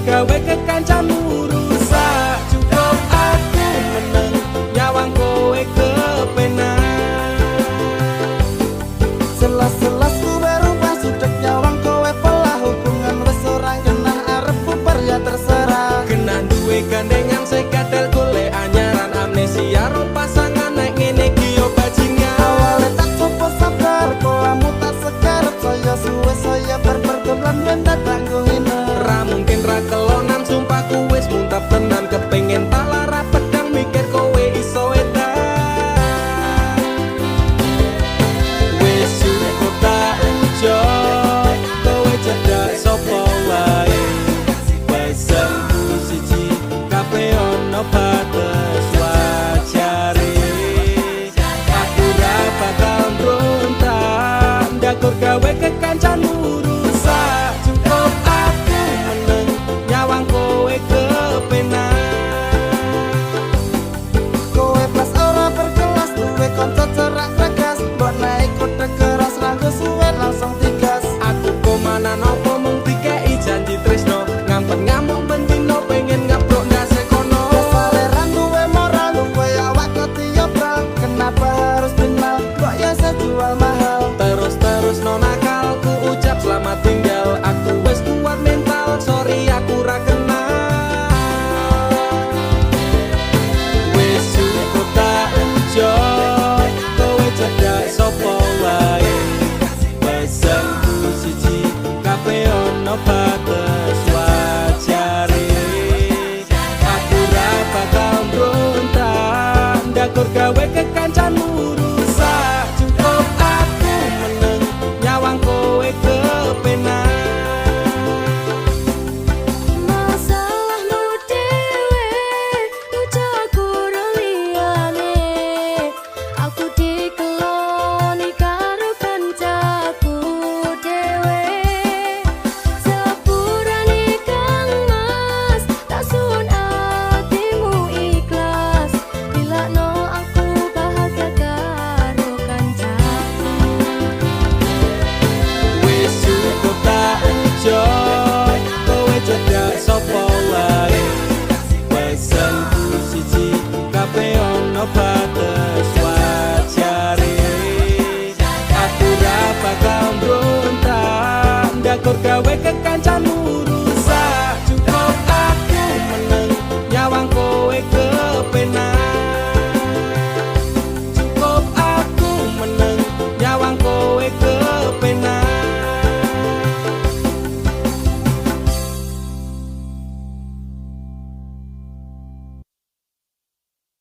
Gawe kekancamu rusak, cukup aku meneng nyawang kowe kepenak. Selas-selas kowe rupah sudek nyawang kowe pelah, hubungan wis ora genah arep bubar ya terserah. Kena duwe gandengan sekatel golek anyaran amnesia ro pasangan nek ngene iki yo bajingan. Awale tak coba sabar kolamu tak sekarep saya suwe saya berpergoblan mendak tanggung ina. Ra mungkin ra kelonan sumpahku wis muntap tenan kepengin tak lara pedang mikir kowe iso edan. Wis cukup tak ujo kowe cedak sapa wae. Pesanku siji kabeh ono batas wajare. Aku ra bakal mbrontak ndakur gawe kekancanmu rusak. Cukup aku meneng nyawang kowe kepenak. Kowe pas ora berkelas duwe kanca cerak tegas, mbok naik kode keras ranggo suwe langsung tigas. Aku komana nopo mung dikei janji tresno, ngampet ngamuk bendino pengen ngabrok ndase kono. Asale ra duwe moral duwe awak ketiobral, kenapa harus final kok ya saya jual mahal. Terus no nakal ku ucap selamat tinggal. Aku wis kuat mental, sorry aku ra kenal. Wis cukup tak ujo kowe cedak sapa wae. Pesanku siji kabeh ono batas wajare. Aku ra bakal mbrontak ndakur gawe kekancanmu rusak. Cukup aku meneng nyawang kowe kepenak. Masalahmu dewe, ucap kurang liyane. Aku dikeloni karo kancaku dewe. Sepurane Kang Mas, tak sun atimu ikhlas. Bilakno aku bahagia karo kancaku. Wis cukup tak ujo kowe cedak sapa wae. Pesanku siji kabeh ono batas